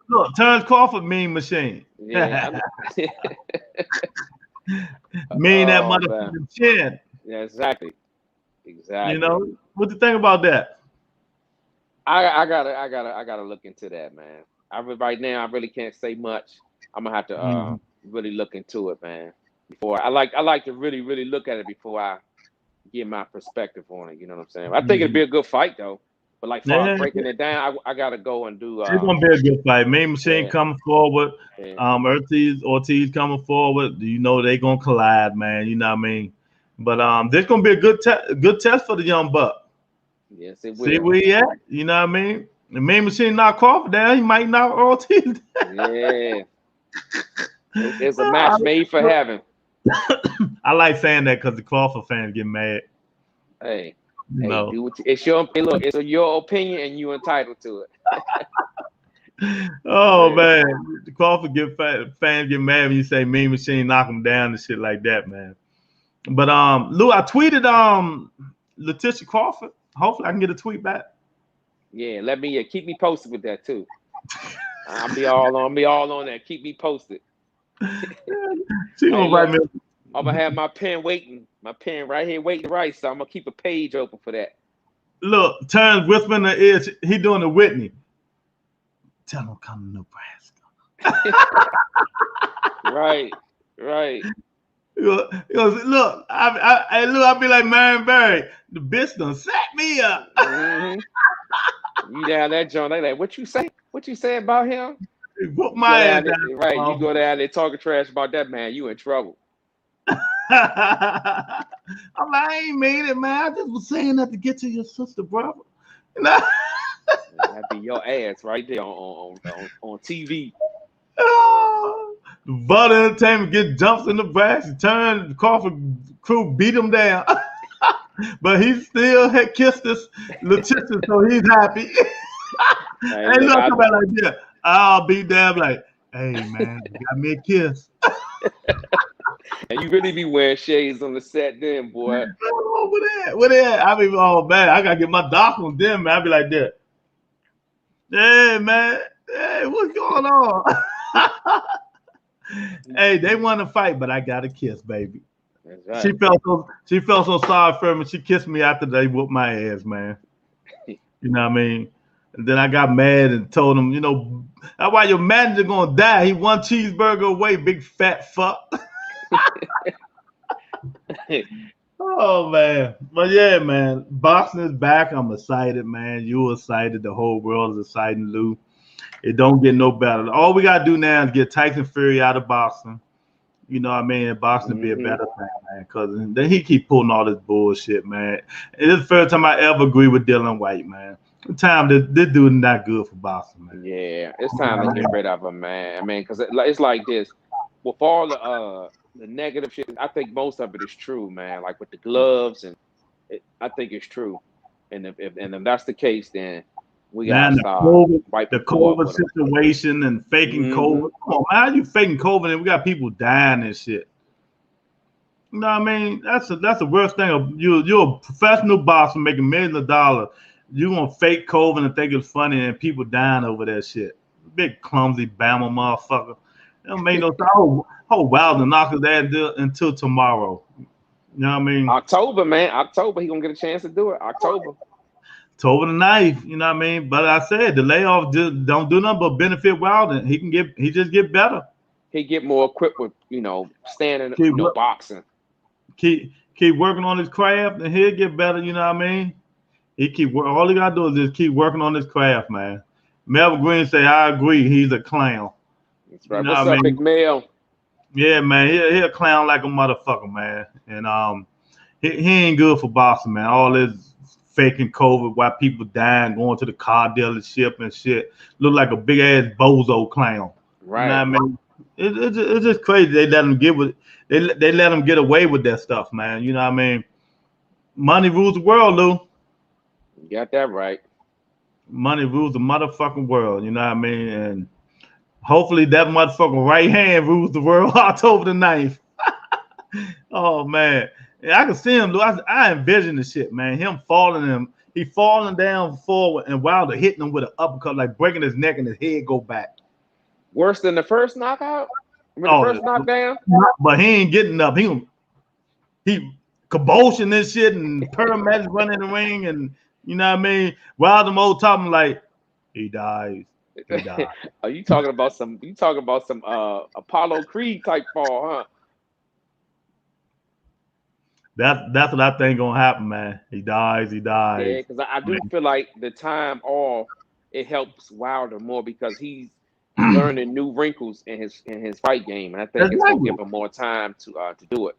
Look, Terrence Crawford, Mean Machine. Yeah. Mean that motherfucking chin. Yeah, exactly. What do you think about that? I gotta look into that, man. Right now I really can't say much. I'm gonna have to really look into it, man. Before I like to really look at it before I get my perspective on it. You know what I'm saying? I think it'd be a good fight though. But like breaking it down, I gotta go and do. It's gonna be a good fight. Mean Machine coming forward. Ortiz coming forward. They gonna collide, man. You know what I mean? But this gonna be a good test for the young buck. Yes, it will. See where he at? You know what I mean? The Mean Machine knock Crawford down. He might knock Ortiz down. Yeah. It's a match made for heaven. I like saying that because the Crawford fans get mad. Hey. It's your opinion and you entitled to it. Oh man, the Crawford fans get mad when you say Mean Machine knock him down and shit like that, man. But Lou, I tweeted Letitia Crawford. Hopefully I can get a tweet back. Yeah, keep me posted with that too. I'll be all on that. Keep me posted. She gonna write me. I'm gonna have my pen right here waiting to write, so I'm gonna keep a page open for that. Look, Terrence whispering in the ear, he doing the Whitney. Tell him come to Nebraska. Right. He goes, look, I'll be like Marion Barry. The bitch done set me up. Mm-hmm. You down that joint? They like, what you say? What you say about him? Put my ass down. Right, you go down there talking trash about that man, you in trouble. I'm like, I ain't made it, man. I just was saying that to get to your sister, brother. That'd be your ass right there on TV. Butter Entertainment get jumps in the brass and turn the Crawford crew beat him down. But he still had kissed this Letitia, so he's happy. Hey, look about like that. I'll be damn like, hey man, you got me a kiss. And you really be wearing shades on the set then, boy. Oh, what that? I mean, oh man, I gotta get my doc on them, man. I be like that. Hey man, hey, what's going on? Hey, they want to fight, but I got a kiss, baby. Right. She felt so sorry for me. She kissed me after they whooped my ass, man. You know what I mean? And then I got mad and told him, that's why your manager gonna die. He one cheeseburger away, big fat fuck. Oh man, but yeah, man, boxing is back. I'm excited, man. You excited? The whole world is excited, Lou. It don't get no better. All we gotta do now is get Tyson Fury out of boxing. You know what I mean? Boxing be a better thing, man. Because then he keep pulling all this bullshit, man. It is the first time I ever agree with Dylan White, man. This dude is not good for boxing, man. Yeah, it's time to get rid of him, man. I mean, because it's like this. With all the negative shit, I think most of it is true, man. Like with the gloves, and I think it's true. And if that's the case, then we got to stop the COVID situation and faking COVID. Come on, man, how you faking COVID and we got people dying and shit? You know what I mean? That's the worst thing. You're a professional boxer making millions of dollars. You gonna fake COVID and think it's funny and people dying over that shit. Big clumsy Bama motherfucker. It don't make no sense. Whole wild and knock his ass until tomorrow. You know what I mean? October, man. October, he gonna get a chance to do it. October the 9th, you know what I mean? But I said the layoff just don't do nothing but benefit Wilder. He just get better. he get more equipped with, you know, standing, Keep, boxing. keep working on his craft, and he'll get better. You know what I mean? All he gotta do is just keep working on his craft, man. Melvin Green say, I agree. He's a clown. That's right. You know What's what up, Big Mel? Yeah, man. He a clown like a motherfucker, man. And he ain't good for boxing, man. All this faking COVID, why people dying, going to the car dealership and shit. Look like a big ass bozo clown. Right. You know what I mean? It's just crazy. They let him they let him get away with that stuff, man. You know what I mean? Money rules the world, Lou. You got that right. Money rules the motherfucking world. You know what I mean? And hopefully that motherfucking right hand rules the world October the 9th. Oh man. Yeah, I can see him, Lou. I envision the shit, man. Him falling down forward and Wilder hitting him with an uppercut, like breaking his neck and his head go back. Worse than the first knockout? The first knockdown? But he ain't getting up. He convulsion and shit, and paramedics running in the ring, and you know what I mean? Wilder Mo talking like he dies. He dies. Are you talking about some Apollo Creed type fall, huh? That's what I think gonna happen, man. He dies. Yeah, because I do feel like the time off, it helps Wilder more because he's learning new wrinkles in his fight game, and I think it's gonna give him more time to do it.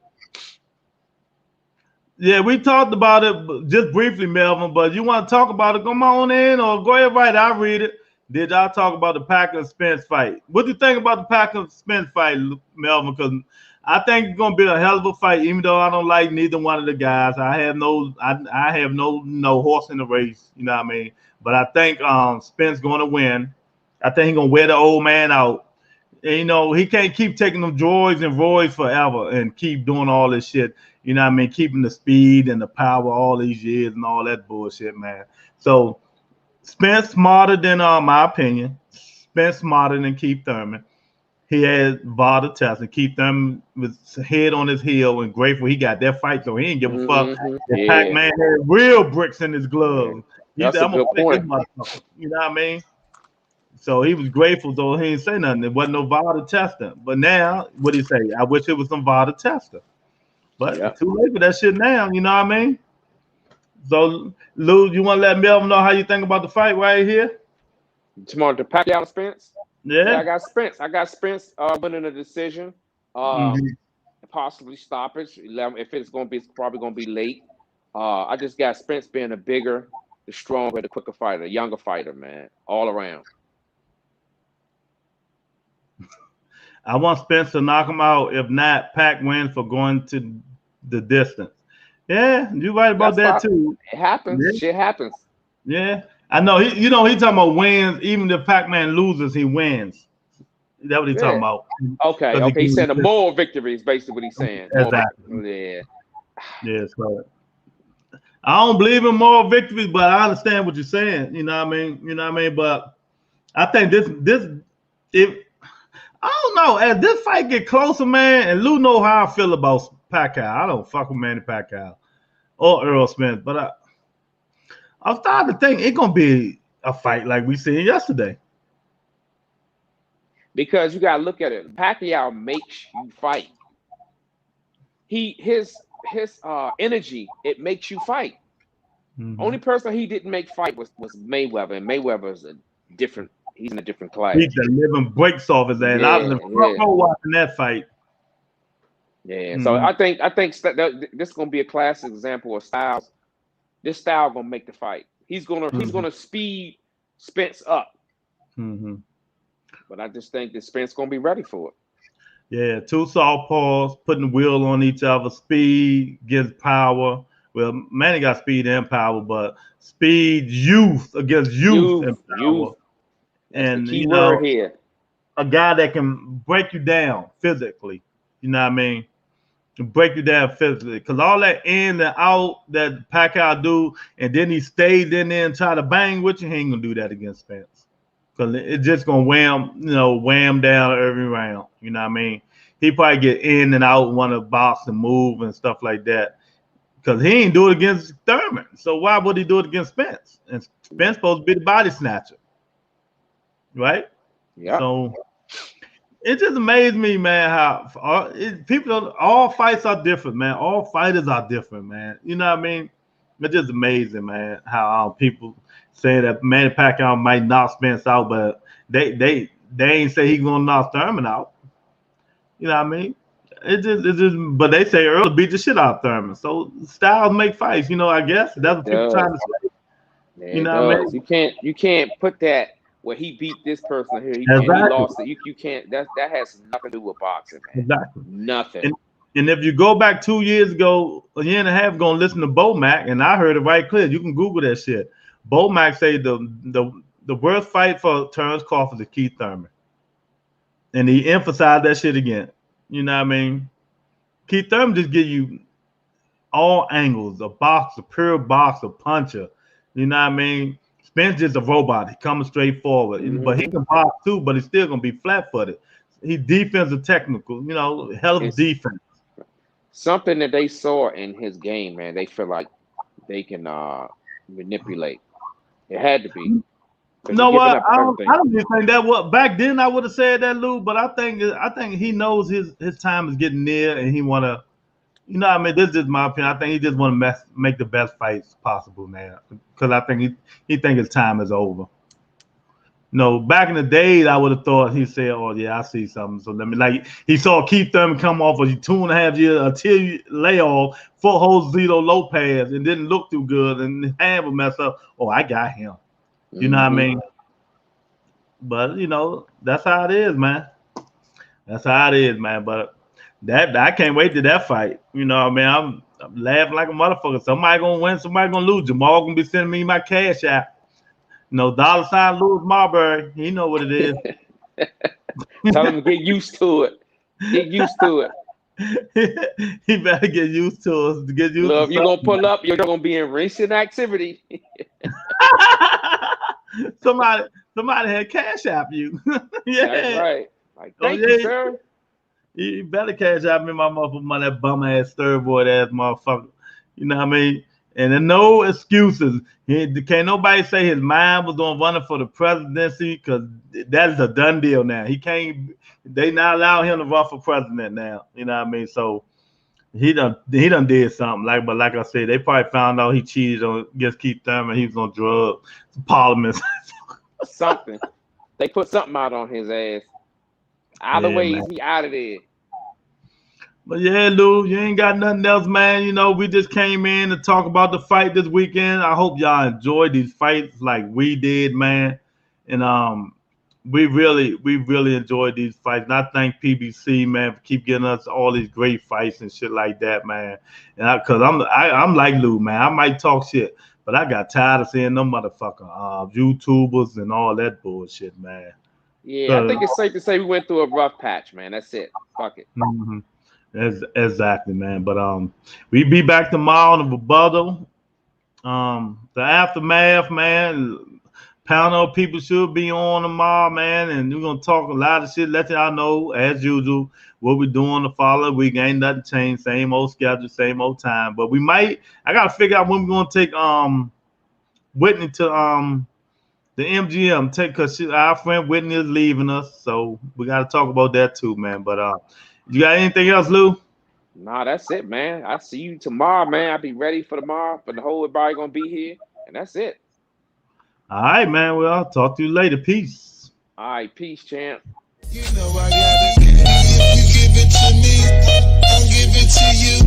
Yeah, we talked about it just briefly, Melvin. But you want to talk about it? Come on in, or go ahead, right? I'll read it. Did y'all talk about the Packer and Spence fight? What do you think about the Packer and Spence fight, Melvin? Because I think it's gonna be a hell of a fight, even though I don't like neither one of the guys. I have no horse in the race, you know what I mean? But I think Spence gonna win. I think he's gonna wear the old man out. And, you know, he can't keep taking them droids and roids forever and keep doing all this shit. You know what I mean? Keeping the speed and the power all these years and all that bullshit, man. So Spence smarter than my opinion. Spence smarter than Keith Thurman. He had VADA test, and Keith Thurman was head on his heel and grateful he got that fight, so he didn't give a fuck. The Pac-Man had real bricks in his glove. That's a good point. You know what I mean? So he was grateful, though he didn't say nothing. There wasn't no VADA testing. But now, what do you say? I wish it was some VADA tester. But too late for that shit now, you know what I mean? So, Lou, you want to let Melvin know how you think about the fight right here? Tomorrow, the Pacquiao Spence? Yeah, I got Spence. I got Spence winning a decision, possibly stoppage. If it's going to be, it's probably going to be late. I just got Spence being a bigger, the stronger, the quicker fighter, the younger fighter, man, all around. I want Spence to knock him out. If not, Pac wins for going to the distance. Yeah, you're right about that too. It happens. Yeah. Shit happens. Yeah, I know. He talking about wins. Even if Pac-Man loses, he wins. That's what he's talking about. Okay. He's saying a moral victory is basically what he's saying. Exactly. Yeah. So I don't believe in moral victories, but I understand what you're saying. You know what I mean? But I think I don't know. As this fight get closer, man, and Lou know how I feel about Pacquiao. I don't fuck with Manny Pacquiao or Earl Spence, but I'm starting to think it's gonna be a fight like we seen yesterday. Because you gotta look at it. Pacquiao makes you fight. His energy, it makes you fight. Mm-hmm. Only person he didn't make fight was Mayweather, and Mayweather's he's in a different class. He's a living breaks off his ass. I was in the front row watching that fight. Yeah, so I think this is gonna be a classic example of styles. This style gonna make the fight. He's gonna speed Spence up. Mm-hmm. But I just think that Spence gonna be ready for it. Yeah, two southpaws putting the wheel on each other. Speed gives power. Well, Manny got speed and power, but speed, youth against youth and power. And the key word here. A guy that can break you down physically. You know what I mean? To break you down physically. Because all that in and out that Pacquiao do, and then he stayed in there and try to bang with you, he ain't going to do that against Spence. Because it's just going to wham down every round. You know what I mean? He probably get in and out, want to box and move and stuff like that. Because he ain't do it against Thurman. So why would he do it against Spence? And Spence supposed to be the body snatcher. Right? Yeah. So it just amazed me, man, how all fights are different, man. All fighters are different, man. You know what I mean? It's just amazing, man, how people say that Manny Pacquiao might knock Spence out, but they ain't say he's gonna knock Thurman out. You know what I mean? It just but they say Earl beat the shit out of Thurman. So styles make fights, I guess. That's what people trying to say. Yeah, you know what I mean? You can't put that where he beat this person here. He lost it. You can't that has nothing to do with boxing, man. Exactly. Nothing. And if you go back 2 years ago, a year and a half ago, and listen to Bo Mack, and I heard it right clear. You can Google that shit. Bo Mack say the worst fight for Terrence Crawford is Keith Thurman. And he emphasized that shit again. You know what I mean? Keith Thurman just give you all angles, a boxer, pure boxer, puncher. You know what I mean? Spence just a robot. He coming straight forward. Mm-hmm. But he can box too, but he's still going to be flat-footed. He's defensive technical, hell of defense. Something that they saw in his game, man, they feel like they can manipulate. It had to be. You know what? I don't even think that was back then. I would have said that, Lou, but I think he knows his time is getting near, and he want to. I mean, this is my opinion. I think he just want to make the best fights possible now, because I think he think his time is over. Back in the days, I would have thought he said, "Oh yeah, I see something." So he saw Keith Thurman come off a 2.5 year Achilles layoff for Josito Lopez and didn't look too good, and hand would mess up. Oh, I got him. You know what I mean? But that's how it is, man. That's how it is, man. But that I can't wait to that fight. You know what I mean? I'm laughing like a motherfucker. Somebody gonna win, somebody gonna lose. Jamal gonna be sending me my cash out. $$ Louis Marbury. He know what it is. Tell him to get used to it. Get used to it. He better get used to us. Get used. Love, you're gonna pull up. You're gonna be in recent activity. Somebody had cash app you. Yeah, that's right. Like, thank you, sir. You better cash out me my motherfucker money, that bum ass stirboard ass motherfucker. You know what I mean? And then no excuses. Can't nobody say his mind was on running for the presidency, because that's a done deal now. He can't. They not allow him to run for president now. You know what I mean? So he done did something. But like I said, they probably found out he cheated against Keith Thurman. He was on drugs, Parliament. Something. They put something out on his ass. Either way, he out of there. But yeah, Lou, you ain't got nothing else, man. We just came in to talk about the fight this weekend. I hope y'all enjoyed these fights like we did, man. And we really enjoyed these fights. And I thank PBC, man, for keep getting us all these great fights and shit like that, man. And because I'm like Lou, man. I might talk shit, but I got tired of seeing them motherfucking YouTubers and all that bullshit, man. Yeah, I think it's safe to say we went through a rough patch, man. That's it. Fuck it. Mm-hmm. Exactly, man. But we be back tomorrow on the rebuttal. The aftermath, man. Panel people should be on tomorrow, man, and we're gonna talk a lot of shit. Let y'all know, as usual, what we're doing the following week. Ain't nothing changed. Same old schedule, same old time. But I gotta figure out when we're gonna take Whitney to the MGM. Because our friend Whitney is leaving us, so we gotta talk about that too, man. But you got anything else, Lou? Nah, that's it, man. I see you tomorrow, man. I'll be ready for tomorrow. But the whole everybody gonna be here, and that's it. All right, man. Well, I'll talk to you later. Peace. All right, peace, champ. I got it. If you give it to me, I'll give it to you.